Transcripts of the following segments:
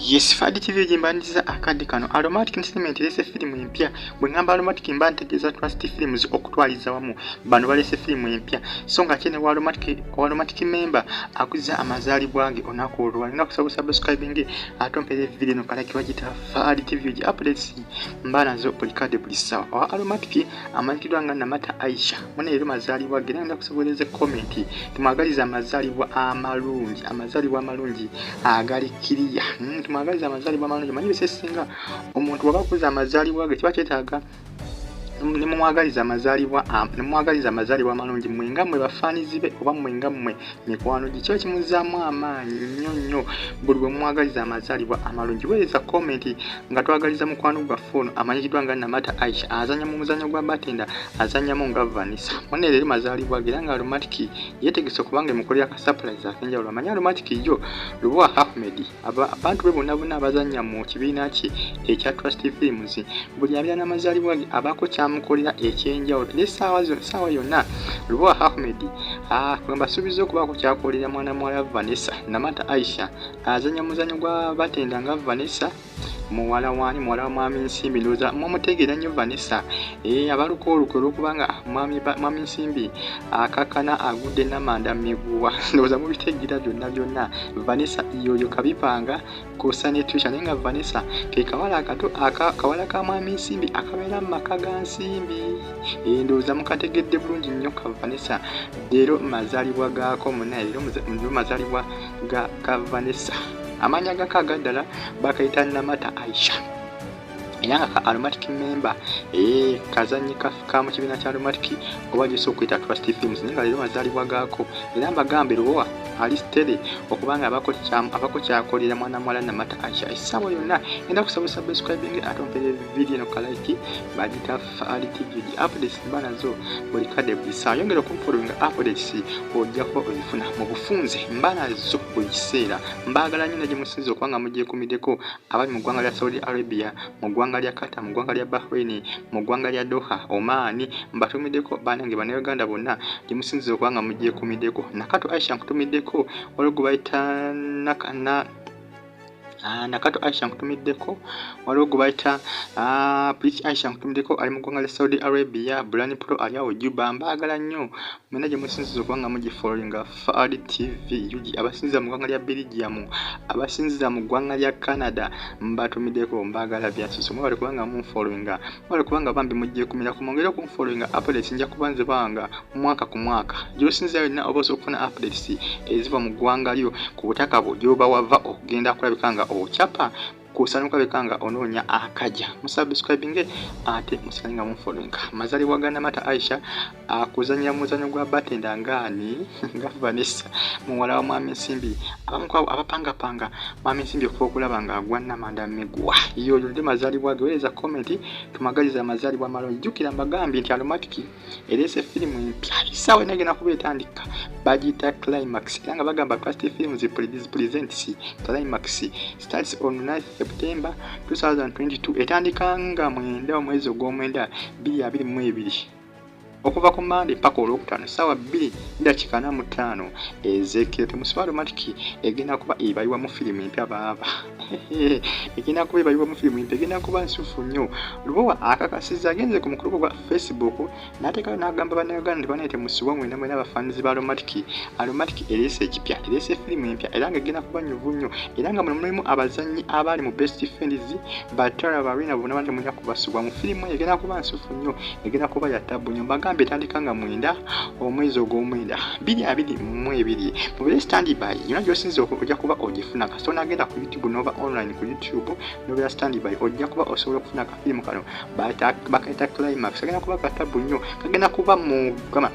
Yes, Fadi TV jimbandiza akadde kano Aromatic Entertainment Erese filimu empya bwe ngamba Aromatic mba ntegeeza Trust Films okutwaliza wamu bano balese filimu empya so nga kyene wa Aromatic member akuza amazaalibwa ge onako olwa nina kusaba subscribing atompere video no kala kiwagita Fadi TV ji updates mbana zo polikade bulisawa wa Aromatic amanyikidwa nga Namata Aisha mune ero mazaalibwa ge nina kusoboleza comment tumagaliza amazaalibwa amalungi agali kiriya tumagaliza amazaalibwa amalungi manyi bisesinga omuntu wabakuza amazaalibwa ge kiba kyetaaga nimwagaliza amazaalibwa amalungi mwenga mwe bafaanizi be oba mwenga mwe mikwano gikiba kimuzaamu amaanyi nnyo buli bwe mwagaliza amazaalibwa amalungi weereza comment nga twagaliza mukwano gwaffe ono amanyikiddwa nga Namata Aisha azanya mu muzannyo gwa batenda azanyamu nga Vanessa mune leero mazaalibwa ge nga Aromatic yeetegese okubanga emukolera ka surprise akenjawulo amanyi Aromatic yo Lubowa Ahmed abantu be bonna abazannya mu kibiina ki ekya Trust Films buli abira n'amazaalibwa ge abako mukolera ekyenjawulo n'essaawa yonna Lubowa Ahmed kwamba subiza okubaako kyakolera mwana muwala Vanessa Namata Aisha azanya muzannyo gwa batenda nga Vanessa muwala wa mwami Nsimbi ndowooza mumutegeera nnyo Vanessa abaluko olukwe olwokubanga mwami Nsimbi akakana agudde namanda miguwa ndowooza mubitegeera byonna Vanessa yoyo kabipanga kosa ne Trisha naye nga Vanessa ke kawala akato kawala ka mwami Nsimbi akabeera mu maka ga Nsimbi ndowooza mukategedde bulungi nnyo ka Vanessa leero mazaalibwa gaako munaye leero mazaalibwa ga Vanessa amanya gakaga ddala bakayita Namata Aisha era nga Aromatic member kazanyi ka mu kibiina kya Aromatic oba gisobola okuyita Trust Films naye nga leero mazaalibwa gaako era mbagambe Lubowa ali steady okubanga abako kyakolera mwana muwala Namata Aisha essaawa yonna enda kusaba subscribing atompere video no kalike Bagiyiitta Fadi TV updates banazo buli kadde bisa yongera kumfollowing updates ojjako oyifuna mu bufunze mbanazo buli kiseera mbagala nnyo gye musinza okubanga mugyekumideko abali mu ggwanga lya Saudi Arabia mu ggwanga lya Qatar mu ggwanga lya Bahrain mu ggwanga lya Doha Oman mbatumideko banange bannayuganda bonna gye musinza okubanga mugyekumideko Nakato Aisha nkutumiddeko waliwo bayita Nakato Aisha nkutumiddeko waliwo gubayita Preach Aisha nkutumiddeko ali mu ggwanga lya Saudi Arabia Brand Pro ali awo Juba mbagala nnyo mwena gye musinziza okubanga mugifollowinga Fadi TV yugi abasinziza mu ggwanga lya Belgium abasinziza mu ggwanga lya Canada mbatumiddeko mbagala byasuso mwebale kubanga munfollowinga mwebale kubanga bambi mugyekumira kumwongera kumfollowinga updates nja kubanze banga mwaka ku mwaka gy'osinziza yonna oba osobola okufuna updates eziva mu ggwanga lyo ku butaka bwo gy'oba wava okugenda kulabikanga ochapa kusanuka bekanga ononya akaja musubscribing ate musikanga munfollowinga mazaalibwa ga Namata Aisha akuzanya muzannyo gwa batenda ngani nga Vanessa muwala wa mwami Nsimbi abapanga mwami Nsimbi okukulaba nga agwa namanda miguwa yoyo ndi mazaalibwa ge weereza comment tumagaliza amazaalibwa amalungi jjukira mbagambi nti Aromatic Erese filimu empya isaawa negenda kubeetandika Bagiyiitta Climax era nga bagamba Trust Films presents Climax starts on 9th September 2022 etandika nga mwenda omwezi ogw'omwenda 2022 okuva ku Monday paka olwokutaano ssaawa 2:45 Ezekiel temusiba Aromatic egenda kuba ebayiwa mu filimu empya baaba egenda kuba ebayiwa mu filimu empya egenda kuba nsufu nnyo Lubowa Akakasiza agenze ku mukuluko gwa Facebook n'ateekayo n'agamba bannayuganda nti banaye temusibwa mwena abafaanizi ba Aromatic Erese ekipya Erese filimu empya era nga egenda kuba nnyuvu nnyo era nga mulimu abazannyi abali mu Best Friends Batara Barina bonna bandi mulina kubasibwa mu filimu egenda kuba nsufu nnyo egenda kuba Yatabu nnyo mbagambe etandika nga mwenda omwezi ogw'omwenda 2022 mubere standby yonna gy'osinza ojja kuba ogifuna kasita onagenda ku YouTube nova online ku YouTube nobera standby ojja kuba osobola okufuna akafilimu kano bakayita Climax kagenda kuba katabu nnyo kagenda kuba mugama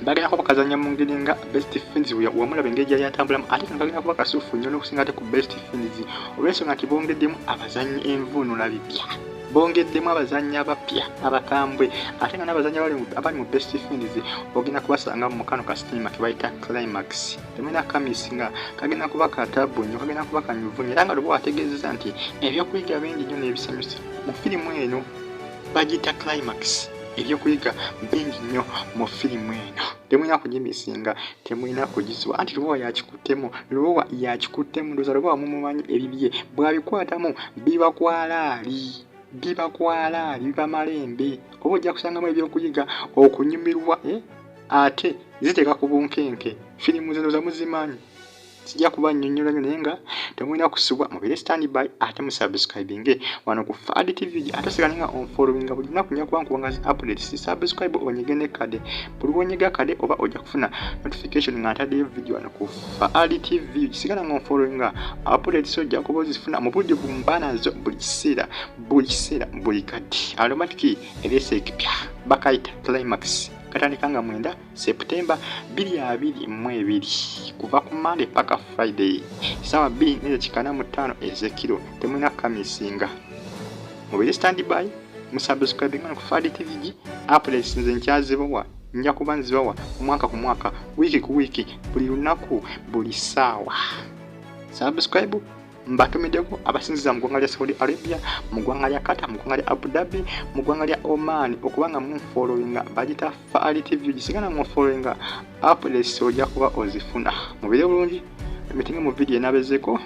bagenda kuba kazanya mu ngeri nga Best Friends wamulaba engeri gyali atambulamu ate kagenda kuba kasuufu nnyo n'okusinga ate ku Best Friends olw'ensonga nti bongeddemu abazannyi envuunula bipya bongeddemu abazannyi abapya abakambwe ate nga n'abazannyi abali mu Best Friends ogenda kubasanga mu kano ka sinema ke bayita Climax temena kamisi nga kagenda kuba katabu nnyo kagenda kuba kanyuvu nnyo era nga Lubowa ategeezezza nti ebyokuyiga bingi nnyo n'ebisanyusa mu firimu eno Bagiyiitta Climax ebyokuyiga bingi nnyo mu firimu eno temulina kugimisinga, temulina kugisiba. Anti Lubowa yakikuttemu, Lubowa yakikuttemu. Ndowooza Lubowa mumumanyi ebibye bw'abikwatamu biba kwalaali biba malembe. Oba ojja kusangamu ebyokuyiga okunyumirwa ate ziteeka ku bunkenke. Firimu zino muzimanyi. Sijja kuba nnyonnyola naye nga temulina kusubwa mubire standby ate musubscribinge wano ku Fad TV ate sigala nga onfollowinga buli lunaku nja kuba nkubanga updates. Si subscribe onyige ne kade. Buli lwonyiga kade oba ojja kufuna notification nga ntaddeyo video wano ku Fad TV. Sigala nga onfollowinga updates ojja kuba ozifuna mu bujjuvu mbanazo buli kiseera buli kati. Aromatic Erese ekipya bakayita Climax katandika nga 9 September 2022 kuva ku Monday paka Friday sawa 2:45 ezekiro. Temulina kamisinga mubire standby musubscribe ku Fad TV. Updates nze nkyazibawa nja kuba nzibawa omwaka ku mwaka, wiki ku wiki, buli lunaku, buli ssaawa. Subscribe mbatumiddeko abasinziza mu ggwanga lya Saudi Arabia, mu ggwanga lya Qatar, mu ggwanga lya Abu Dhabi, mu ggwanga lya Oman okubanga munfollowinga Bagiyiitta Fad TV. Gisigala munfollowinga updates ojja kuba ozifuna. Mubire bulungi, tumitinge mu video enabezeeko.